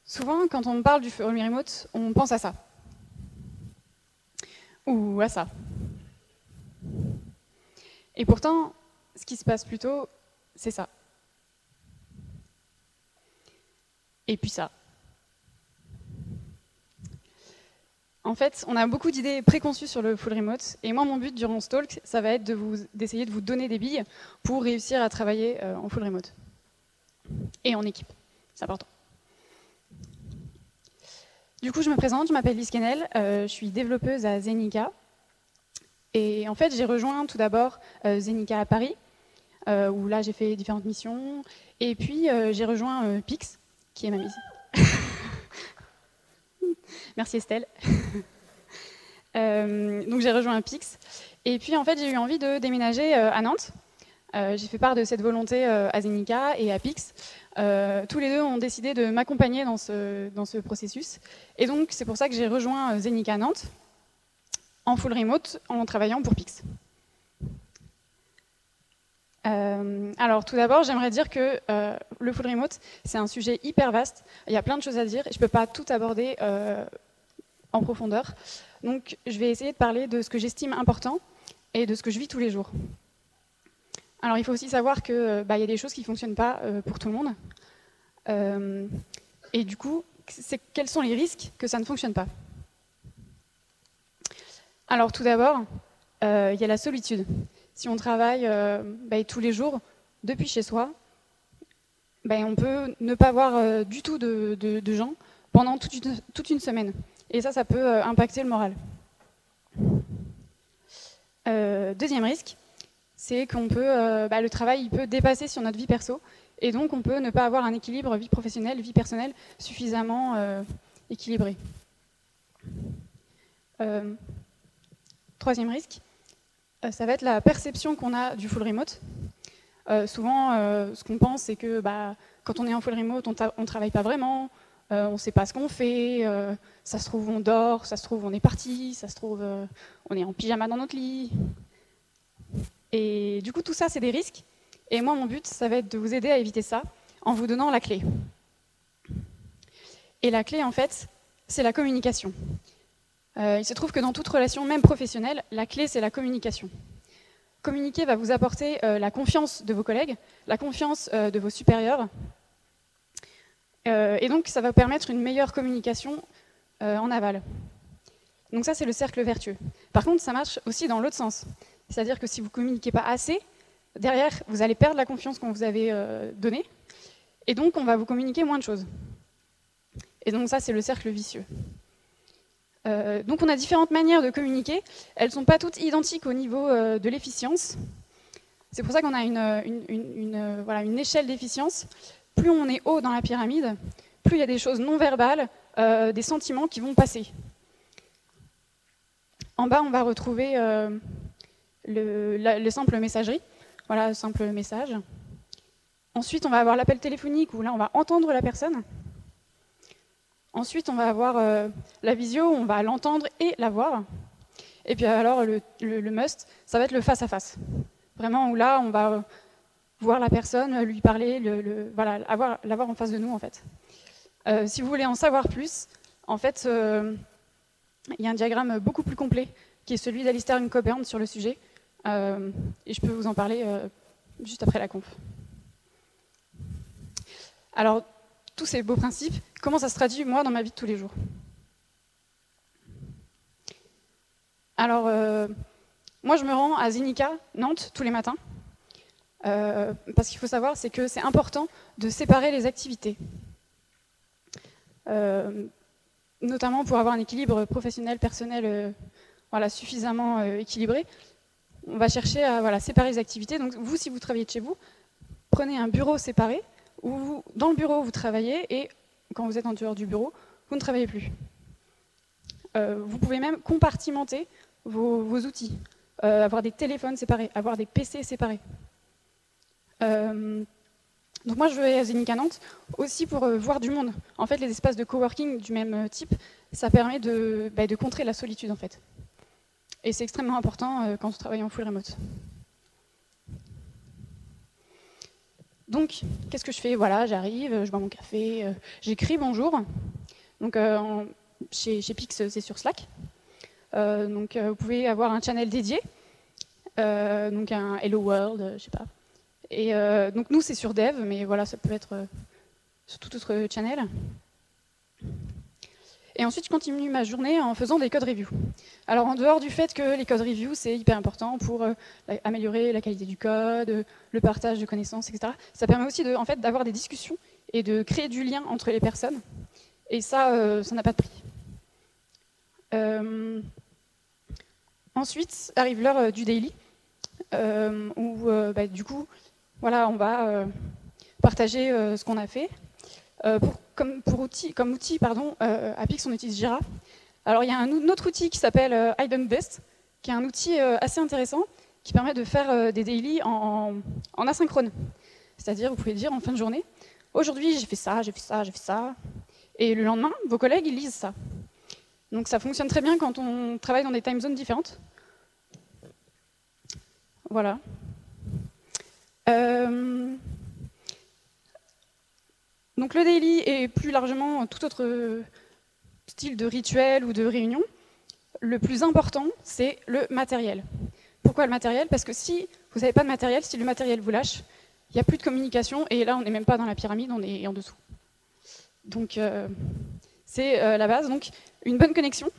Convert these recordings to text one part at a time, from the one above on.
Souvent, quand on parle du full remote, on pense à ça. Ou à ça. Et pourtant, ce qui se passe plutôt, c'est ça. Et puis ça. En fait, on a beaucoup d'idées préconçues sur le full remote, et moi, mon but durant ce talk, ça va être d'essayer de vous donner des billes pour réussir à travailler en full remote. Et en équipe, c'est important. Du coup, je me présente, je m'appelle Lise Kennel, je suis développeuse à Zenica. Et en fait, j'ai rejoint tout d'abord Zenica à Paris, où là, j'ai fait différentes missions. Et puis, j'ai rejoint Pix, qui est ma mission. Merci Estelle. Donc j'ai rejoint Pix. Et puis en fait, j'ai eu envie de déménager à Nantes. J'ai fait part de cette volonté à Zenica et à Pix. Tous les deux ont décidé de m'accompagner dans ce processus. Et donc c'est pour ça que j'ai rejoint Zenica Nantes en full remote en travaillant pour Pix. Alors tout d'abord, j'aimerais dire que le full remote, c'est un sujet hyper vaste. Il y a plein de choses à dire et je ne peux pas tout aborder en profondeur. Donc je vais essayer de parler de ce que j'estime important et de ce que je vis tous les jours. Alors il faut aussi savoir qu'il y a des choses qui ne fonctionnent pas pour tout le monde. Et du coup, quels sont les risques que ça ne fonctionne pas? Alors tout d'abord, il y a la solitude. Si on travaille tous les jours depuis chez soi, on peut ne pas voir du tout de gens pendant toute une semaine. Et ça peut impacter le moral. Deuxième risque, c'est qu'on peut, le travail il peut dépasser sur notre vie perso, et donc on peut ne pas avoir un équilibre vie professionnelle, vie personnelle suffisamment équilibré. Troisième risque, ça va être la perception qu'on a du full remote. Souvent, ce qu'on pense, c'est que quand on est en full remote, on ne travaille pas vraiment, on ne sait pas ce qu'on fait, ça se trouve on dort, ça se trouve on est parti, ça se trouve on est en pyjama dans notre lit. Et du coup, tout ça, c'est des risques. Et moi, mon but, ça va être de vous aider à éviter ça en vous donnant la clé. Et la clé, en fait, c'est la communication. Il se trouve que dans toute relation, même professionnelle, la clé, c'est la communication. Communiquer va vous apporter la confiance de vos collègues, la confiance de vos supérieurs. Et donc, ça va permettre une meilleure communication en aval. Donc ça, c'est le cercle vertueux. Par contre, ça marche aussi dans l'autre sens. C'est-à-dire que si vous ne communiquez pas assez, derrière, vous allez perdre la confiance qu'on vous avait donnée. Et donc, on va vous communiquer moins de choses. Et donc ça, c'est le cercle vicieux. Donc on a différentes manières de communiquer. Elles ne sont pas toutes identiques au niveau de l'efficience. C'est pour ça qu'on a une échelle d'efficience. Plus on est haut dans la pyramide, plus il y a des choses non verbales, des sentiments qui vont passer. En bas, on va retrouver le simple messagerie. Voilà, simple message. Ensuite, on va avoir l'appel téléphonique où là, on va entendre la personne. Ensuite, on va avoir la visio, on va l'entendre et la voir. Et puis alors, le must, ça va être le face-à-face. Vraiment, où là, on va voir la personne, lui parler, voilà, l'avoir en face de nous, en fait. Si vous voulez en savoir plus, en fait, il y a un diagramme beaucoup plus complet, qui est celui d'Alistair Coburn sur le sujet. Et je peux vous en parler juste après la conf. Alors, tous ces beaux principes, comment ça se traduit, moi, dans ma vie de tous les jours? Alors, moi, je me rends à Zenica, Nantes, tous les matins. Parce qu'il faut savoir, c'est que c'est important de séparer les activités. Notamment pour avoir un équilibre professionnel, personnel suffisamment équilibré. On va chercher à séparer les activités. Donc, vous, si vous travaillez de chez vous, prenez un bureau séparé, où dans le bureau, vous travaillez, et quand vous êtes en dehors du bureau, vous ne travaillez plus. Vous pouvez même compartimenter vos outils, avoir des téléphones séparés, avoir des PC séparés. Donc moi, je vais à Zenica Nantes aussi pour voir du monde. En fait, les espaces de coworking du même type, ça permet de contrer la solitude, en fait. Et c'est extrêmement important quand on travaille en full remote. Donc, qu'est-ce que je fais? Voilà, j'arrive, je bois mon café, j'écris bonjour. Donc, chez Pix, c'est sur Slack. Donc, vous pouvez avoir un channel dédié, donc un Hello World, je sais pas. Et donc, nous, c'est sur Dev, mais voilà, ça peut être sur tout autre channel. Et ensuite, je continue ma journée en faisant des code reviews. Alors, en dehors du fait que les code reviews, c'est hyper important pour améliorer la qualité du code, le partage de connaissances, etc., ça permet aussi en fait, d'avoir des discussions et de créer du lien entre les personnes. Et ça, ça n'a pas de prix. Ensuite, arrive l'heure du daily, où, du coup, voilà, on va partager ce qu'on a fait. Comme outil, à Pix, on utilise Jira. Alors, il y a un autre outil qui s'appelle iDoneBest, qui est un outil assez intéressant, qui permet de faire des daily en asynchrone. C'est-à-dire, vous pouvez dire en fin de journée, aujourd'hui, j'ai fait ça, j'ai fait ça, j'ai fait ça. Et le lendemain, vos collègues, ils lisent ça. Donc, ça fonctionne très bien quand on travaille dans des time zones différentes. Voilà. Donc le daily et plus largement tout autre style de rituel ou de réunion, le plus important, c'est le matériel. Pourquoi le matériel? Parce que si vous n'avez pas de matériel, si le matériel vous lâche, il n'y a plus de communication, et là, on n'est même pas dans la pyramide, on est en dessous. Donc, c'est la base. Donc, une bonne connexion,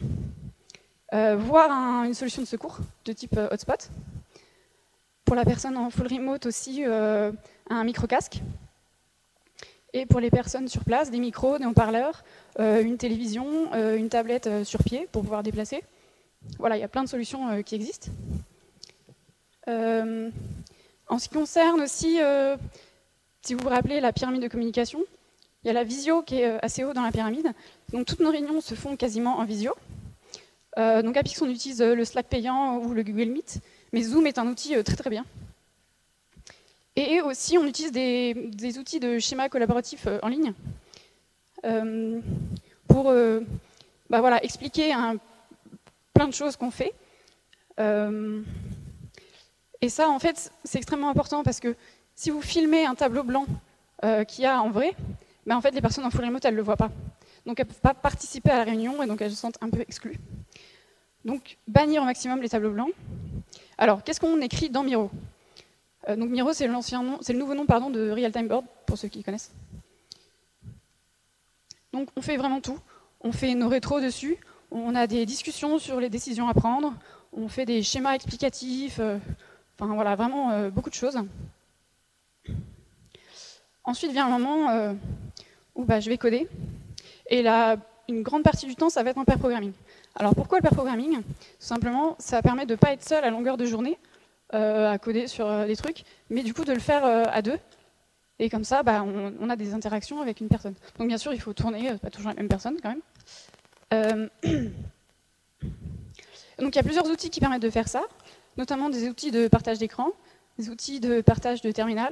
voire une solution de secours de type hotspot. Pour la personne en full remote aussi, un micro-casque. Et pour les personnes sur place, des micros, des haut-parleurs, une télévision, une tablette sur pied pour pouvoir déplacer. Voilà, il y a plein de solutions qui existent. En ce qui concerne aussi, si vous vous rappelez, la pyramide de communication, il y a la visio qui est assez haut dans la pyramide. Donc toutes nos réunions se font quasiment en visio. Donc à Pix, on utilise le Slack payant ou le Google Meet, mais Zoom est un outil très très bien. Et aussi, on utilise des outils de schéma collaboratif en ligne pour voilà, expliquer plein de choses qu'on fait. Et ça, en fait, c'est extrêmement important parce que si vous filmez un tableau blanc qu'il y a en vrai, en fait, les personnes en full remote, elles ne le voient pas. Donc, elles ne peuvent pas participer à la réunion et donc elles se sentent un peu exclues. Donc, bannir au maximum les tableaux blancs. Alors, qu'est-ce qu'on écrit dans Miro? Donc Miro, c'est le nouveau nom de Real Time Board, pour ceux qui connaissent. Donc on fait vraiment tout. On fait nos rétros dessus, on a des discussions sur les décisions à prendre, on fait des schémas explicatifs, enfin voilà, vraiment beaucoup de choses. Ensuite vient un moment où je vais coder, et là, une grande partie du temps, ça va être en pair programming. Alors pourquoi le pair programming? Tout simplement, ça permet de ne pas être seul à longueur de journée, à coder sur des trucs, mais du coup de le faire à deux. Et comme ça, on a des interactions avec une personne. Donc bien sûr, il faut tourner, pas toujours la même personne quand même. Donc il y a plusieurs outils qui permettent de faire ça, notamment des outils de partage d'écran, des outils de partage de terminal,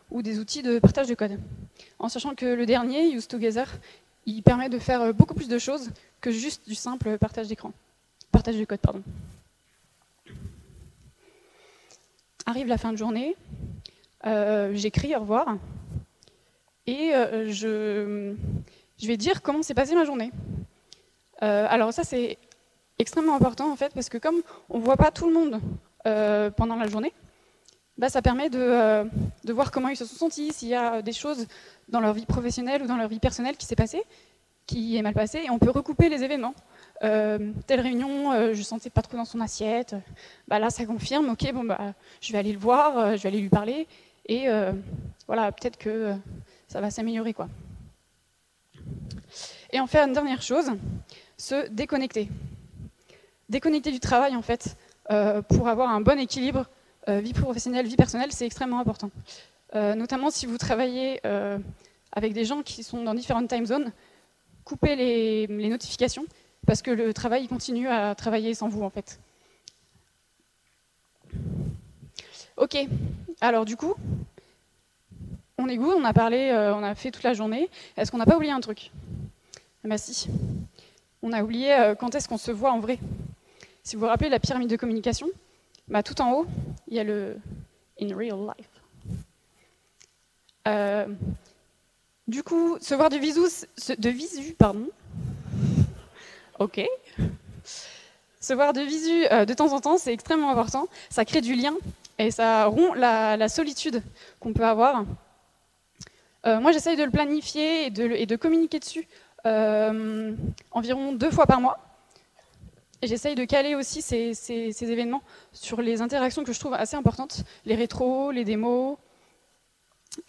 ou des outils de partage de code. En sachant que le dernier, Use Together, il permet de faire beaucoup plus de choses que juste du simple partage d'écran. Partage de code, pardon. Arrive la fin de journée, j'écris au revoir, et je vais dire comment s'est passée ma journée. Alors ça, c'est extrêmement important, en fait, parce que comme on ne voit pas tout le monde pendant la journée, ça permet de voir comment ils se sont sentis, s'il y a des choses dans leur vie professionnelle ou dans leur vie personnelle qui s'est passé, qui est mal passé, et on peut recouper les événements. Telle réunion, je sentais pas trop dans son assiette. Là, ça confirme. Ok, je vais aller le voir, je vais aller lui parler, et voilà, peut-être que ça va s'améliorer, quoi. Et en fait, une dernière chose, se déconnecter. Déconnecter du travail, en fait, pour avoir un bon équilibre vie professionnelle, vie personnelle, c'est extrêmement important. Notamment si vous travaillez avec des gens qui sont dans différentes time zones, coupez les notifications, parce que le travail il continue à travailler sans vous, en fait. Ok, alors du coup, on est good, on a parlé, on a fait toute la journée. Est-ce qu'on n'a pas oublié un truc? Si. On a oublié quand est-ce qu'on se voit en vrai. Si vous vous rappelez la pyramide de communication, tout en haut, il y a le « in real life ». Du coup, se voir de visu, pardon. Ok. Se voir de visu de temps en temps, c'est extrêmement important. Ça crée du lien et ça rompt la solitude qu'on peut avoir. Moi, j'essaye de le planifier et de communiquer dessus environ 2 fois par mois. Et j'essaye de caler aussi ces événements sur les interactions que je trouve assez importantes, les rétros, les démos.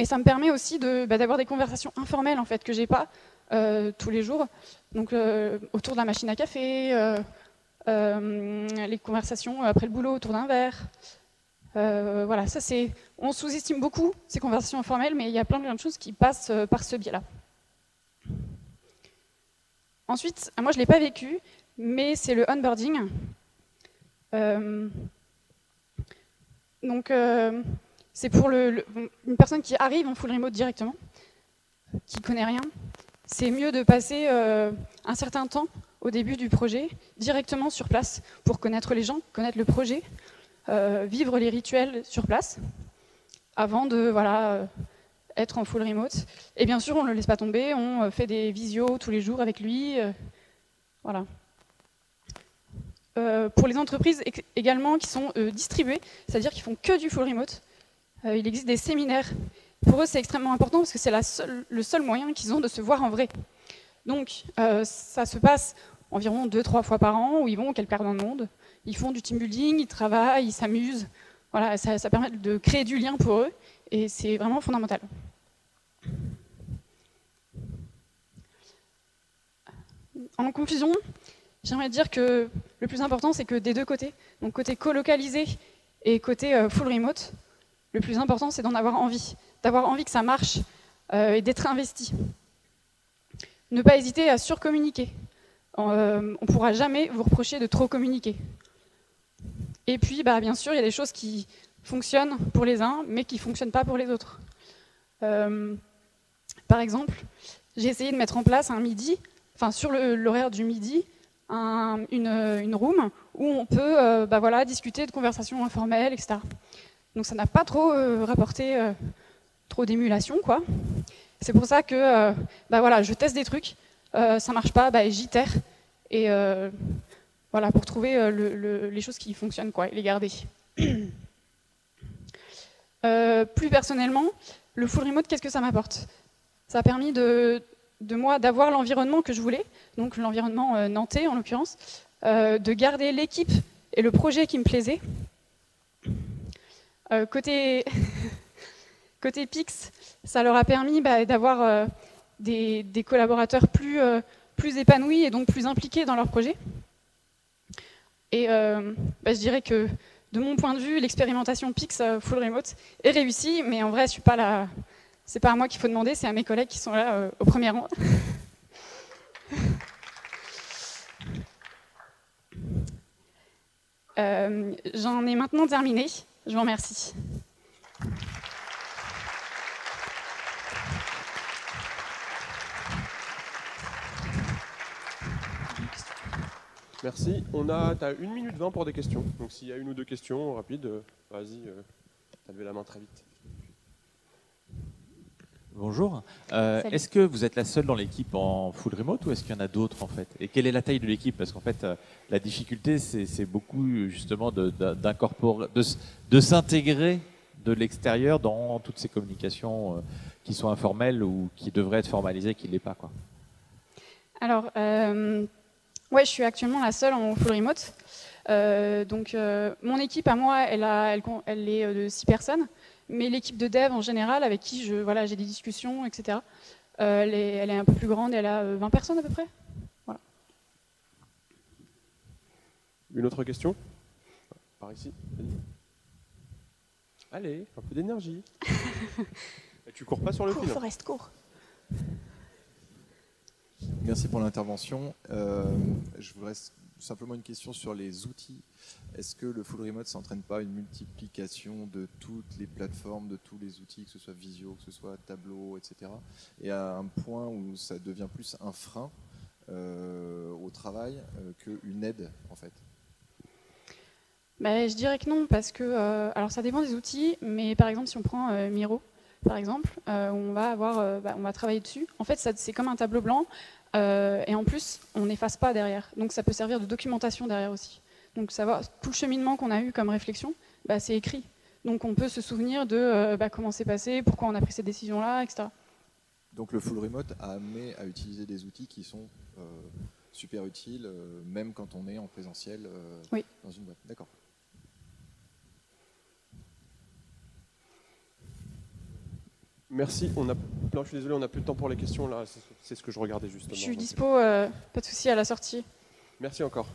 Et ça me permet aussi d'avoir des conversations informelles en fait, que j'ai pas tous les jours. Donc autour de la machine à café, les conversations après le boulot autour d'un verre. Voilà, ça c'est. On sous-estime beaucoup ces conversations informelles, mais il y a plein de choses qui passent par ce biais-là. Ensuite, moi je ne l'ai pas vécu, mais c'est le onboarding. Donc c'est pour une personne qui arrive en full remote directement, qui ne connaît rien. C'est mieux de passer un certain temps au début du projet, directement sur place, pour connaître les gens, connaître le projet, vivre les rituels sur place, avant de être en full remote. Et bien sûr, on ne le laisse pas tomber, on fait des visios tous les jours avec lui. Voilà. Pour les entreprises également qui sont distribuées, c'est-à-dire qui font que du full remote, il existe des séminaires. Pour eux, c'est extrêmement important parce que c'est le seul moyen qu'ils ont de se voir en vrai. Donc, ça se passe environ 2-3 fois par an où ils vont quelque part dans le monde. Ils font du team building, ils travaillent, ils s'amusent. Voilà, ça permet de créer du lien pour eux et c'est vraiment fondamental. En conclusion, j'aimerais dire que le plus important, c'est que des deux côtés, donc côté colocalisé et côté full remote, le plus important, c'est d'en avoir envie que ça marche et d'être investi. Ne pas hésiter à surcommuniquer. On ne pourra jamais vous reprocher de trop communiquer. Et puis, bien sûr, il y a des choses qui fonctionnent pour les uns, mais qui ne fonctionnent pas pour les autres. Par exemple, j'ai essayé de mettre en place un midi, sur l'horaire du midi, une room où on peut discuter de conversations informelles, etc. Donc ça n'a pas trop rapporté trop d'émulation, quoi. C'est pour ça que je teste des trucs, ça marche pas, j'itère, et pour trouver les choses qui fonctionnent, quoi, et les garder. Plus personnellement, le full remote, qu'est-ce que ça m'apporte? Ça a permis de moi d'avoir l'environnement que je voulais, donc l'environnement nantais en l'occurrence, de garder l'équipe et le projet qui me plaisait. Côté Pix, ça leur a permis d'avoir des collaborateurs plus épanouis et donc plus impliqués dans leur projet. Et je dirais que, de mon point de vue, l'expérimentation Pix full remote est réussie, mais en vrai, c'est pas à moi qu'il faut demander, c'est à mes collègues qui sont là au premier rang. J'en ai maintenant terminé. Je vous remercie. Merci. T'as 1 minute 20 pour des questions. Donc s'il y a 1 ou 2 questions rapides, vas-y, t'as levé la main très vite. Bonjour. Est-ce que vous êtes la seule dans l'équipe en full remote ou est-ce qu'il y en a d'autres en fait? Et quelle est la taille de l'équipe? Parce qu'en fait, la difficulté, c'est beaucoup justement d'incorporer, de s'intégrer de l'extérieur dans toutes ces communications qui sont informelles ou qui devraient être formalisées, qui ne l'est pas, quoi. Alors, ouais, je suis actuellement la seule en full remote. Donc, mon équipe à moi, elle est de 6 personnes. Mais l'équipe de dev en général, avec qui j'ai des discussions, etc., elle est un peu plus grande, elle a 20 personnes à peu près. Voilà. Une autre question? Par ici. Allez, un peu d'énergie. Tu cours pas sur le fil. Forest, cours. Merci pour l'intervention. Je voudrais simplement une question sur les outils. Est-ce que le full remote s'entraîne pas une multiplication de toutes les plateformes, de tous les outils, que ce soit Visio, que ce soit Tableau, etc. et à un point où ça devient plus un frein au travail qu'une aide, en fait? Je dirais que non, parce que alors ça dépend des outils, mais par exemple si on prend Miro, par exemple, où on va travailler dessus. En fait, c'est comme un tableau blanc, et en plus, on n'efface pas derrière. Donc ça peut servir de documentation derrière aussi. Donc savoir tout le cheminement qu'on a eu comme réflexion, c'est écrit. Donc on peut se souvenir de comment c'est passé, pourquoi on a pris cette décision-là, etc. Donc le full remote a amené à utiliser des outils qui sont super utiles, même quand on est en présentiel oui. Dans une boîte. D'accord. Merci. Je suis désolé, on n'a plus de temps pour les questions. Là, c'est ce que je regardais justement. Je suis dispo, pas de souci à la sortie. Merci encore.